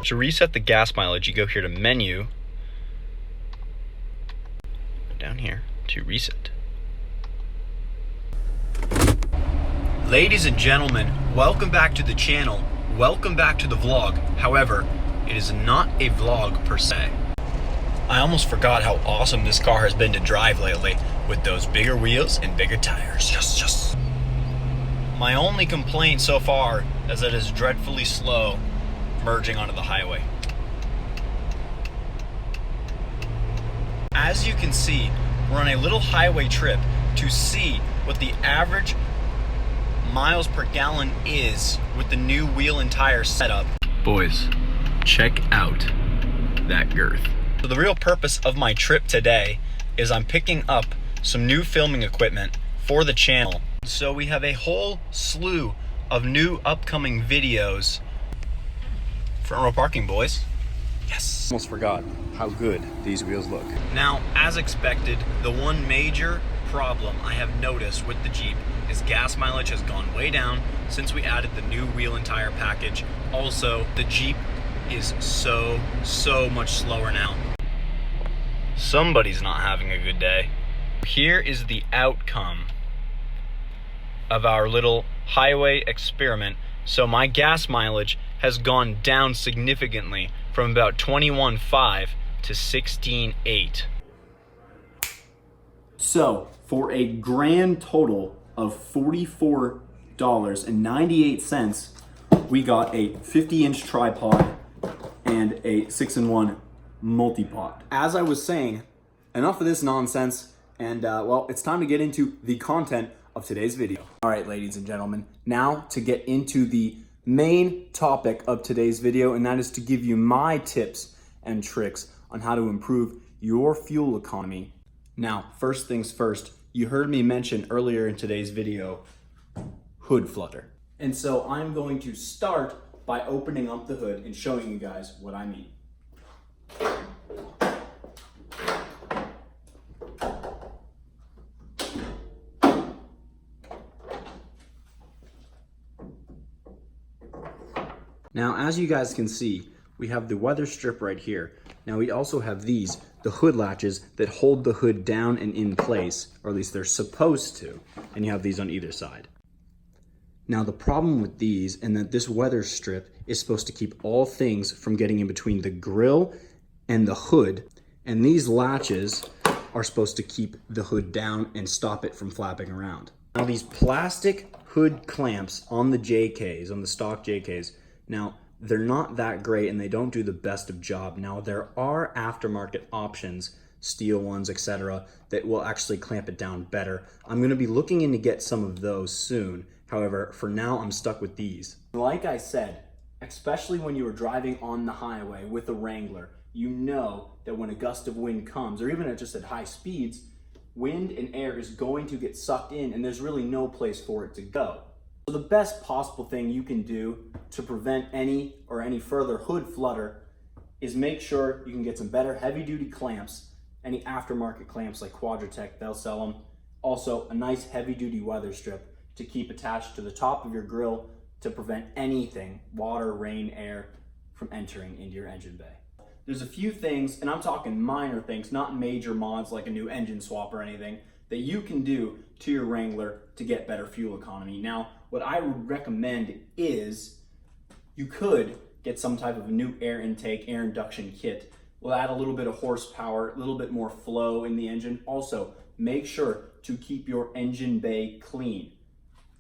To reset the gas mileage, you go here to menu, down here to reset. Ladies and gentlemen, welcome back to the channel. Welcome back to the vlog. However, it is not a vlog per se. I almost forgot how awesome this car has been to drive lately with those bigger wheels and bigger tires. Yes. My only complaint so far is that it is dreadfully slow merging onto the highway. As you can see, we're on a little highway trip to see what the average miles per gallon is with the new wheel and tire setup. Boys, check out that girth. So the real purpose of my trip today is I'm picking up some new filming equipment for the channel. So we have a whole slew of new upcoming videos. Front row parking, boys. Yes. Almost forgot how good these wheels look. Now, as expected, the one major problem I have noticed with the Jeep is gas mileage has gone way down since we added the new wheel and tire package. Also, the Jeep is so much slower now. Somebody's not having a good day. Here is the outcome of our little highway experiment. So my gas mileage has gone down significantly from about 21.5 to 16.8. So for a grand total of $44.98, we got a 50-inch tripod and a 6-in-1 multi-pot. As I was saying, enough of this nonsense, and well, it's time to get into the content of today's video. All right, ladies and gentlemen, now to get into the main topic of today's video, and that is to give you my tips and tricks on how to improve your fuel economy. Now, first things first, you heard me mention earlier in today's video, hood flutter. And so I'm going to start by opening up the hood and showing you guys what I mean. Now, as you guys can see, we have the weather strip right here. Now we also have these, the hood latches that hold the hood down and in place, or at least they're supposed to, and you have these on either side. Now the problem with these, and that this weather strip is supposed to keep all things from getting in between the grille and the hood, and these latches are supposed to keep the hood down and stop it from flapping around. Now these plastic hood clamps on the JKs, on the stock JKs, now they're not that great and they don't do the best of job. Now there are aftermarket options, steel ones, etc., that will actually clamp it down better. I'm going to be looking in to get some of those soon. However, for now I'm stuck with these. Like I said, especially when you are driving on the highway with a Wrangler, you know that when a gust of wind comes, or even just at high speeds, wind and air is going to get sucked in and there's really no place for it to go. So the best possible thing you can do to prevent any further hood flutter is make sure you can get some better heavy-duty clamps, any aftermarket clamps like Quadratec, they'll sell them. Also, a nice heavy-duty weather strip to keep attached to the top of your grille to prevent anything, water, rain, air, from entering into your engine bay. There's a few things, and I'm talking minor things, not major mods like a new engine swap or anything, that you can do to your Wrangler to get better fuel economy. Now, what I would recommend is you could get some type of a new air intake, air induction kit. We'll add a little bit of horsepower, a little bit more flow in the engine. Also, make sure to keep your engine bay clean.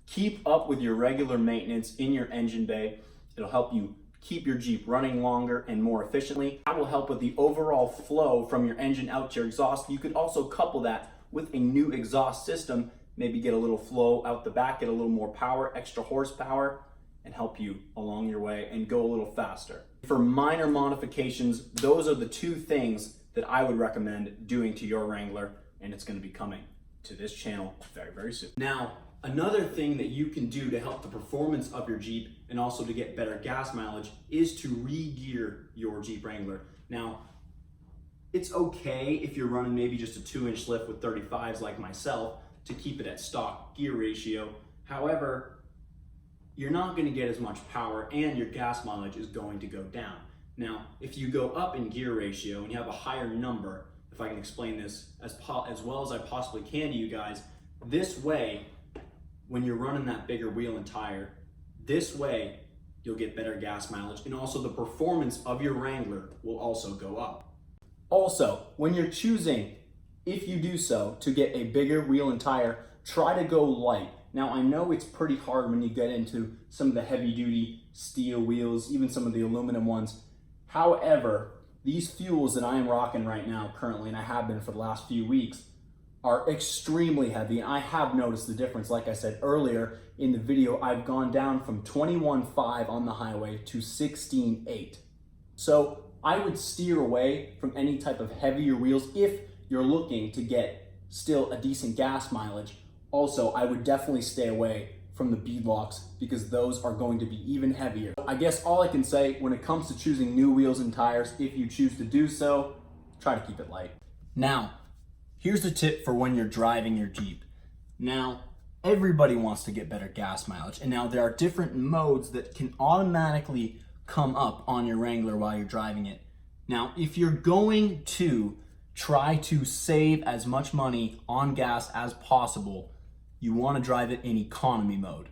Keep up with your regular maintenance in your engine bay. It'll help you keep your Jeep running longer and more efficiently. That will help with the overall flow from your engine out to your exhaust. You could also couple that with a new exhaust system, maybe get a little flow out the back, get a little more power, extra horsepower, and help you along your way and go a little faster. For minor modifications, those are the two things that I would recommend doing to your Wrangler, and it's going to be coming to this channel very soon. Now, another thing that you can do to help the performance of your Jeep and also to get better gas mileage is to re-gear your Jeep Wrangler. Now, it's okay if you're running maybe just a 2-inch lift with 35s like myself to keep it at stock gear ratio. However, you're not going to get as much power and your gas mileage is going to go down. Now, if you go up in gear ratio and you have a higher number, if I can explain this as well as I possibly can to you guys, this way, when you're running that bigger wheel and tire, this way you'll get better gas mileage, and also the performance of your Wrangler will also go up. Also, when you're choosing, if you do so, to get a bigger wheel and tire, try to go light. Now, I know it's pretty hard when you get into some of the heavy duty steel wheels, even some of the aluminum ones. However, these fuels that I am rocking right now currently, and I have been for the last few weeks, are extremely heavy. And I have noticed the difference. Like I said earlier in the video, I've gone down from 21.5 on the highway to 16.8. So I would steer away from any type of heavier wheels if you're looking to get still a decent gas mileage. Also, I would definitely stay away from the beadlocks because those are going to be even heavier. I guess all I can say when it comes to choosing new wheels and tires, if you choose to do so, try to keep it light. Now, here's the tip for when you're driving your Jeep. Now, everybody wants to get better gas mileage, and now there are different modes that can automatically come up on your Wrangler while you're driving it. Now, if you're going to try to save as much money on gas as possible, you want to drive it in economy mode.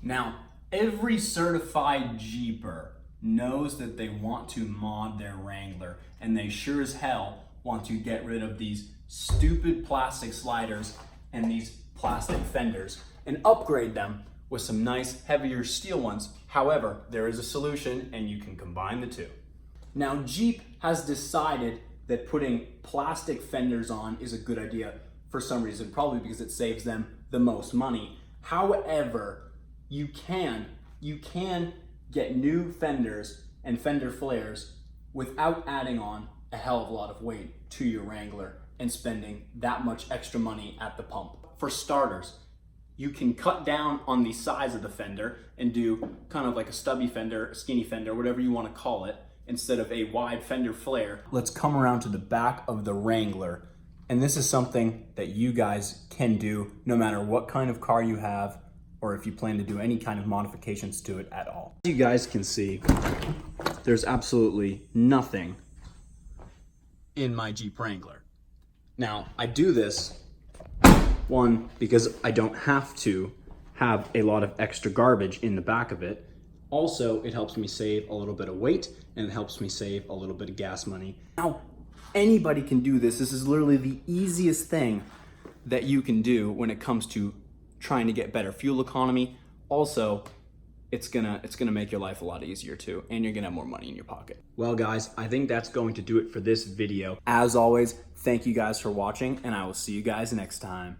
Now, every certified Jeeper knows that they want to mod their Wrangler, and they sure as hell want to get rid of these stupid plastic sliders and these plastic fenders and upgrade them with some nice heavier steel ones. However, there is a solution and you can combine the two. Now, Jeep has decided that putting plastic fenders on is a good idea for some reason, probably because it saves them the most money. However, you can get new fenders and fender flares without adding on a hell of a lot of weight to your Wrangler and spending that much extra money at the pump. For starters, you can cut down on the size of the fender and do kind of like a stubby fender, a skinny fender, whatever you want to call it, instead of a wide fender flare. Let's come around to the back of the Wrangler. And this is something that you guys can do no matter what kind of car you have or if you plan to do any kind of modifications to it at all. As you guys can see, there's absolutely nothing in my Jeep Wrangler. Now, I do this, one, because I don't have to have a lot of extra garbage in the back of it. Also, it helps me save a little bit of weight and it helps me save a little bit of gas money. Now, anybody can do this. This is literally the easiest thing that you can do when it comes to trying to get better fuel economy. Also, it's gonna make your life a lot easier too, and you're gonna have more money in your pocket. Well guys, I think that's going to do it for this video. As always, thank you guys for watching, and I will see you guys next time.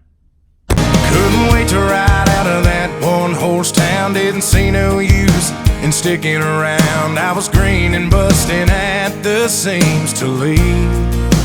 Couldn't wait to ride out of that one-horse town. Didn't see no use in sticking around. I was green and busting at the seams to leave.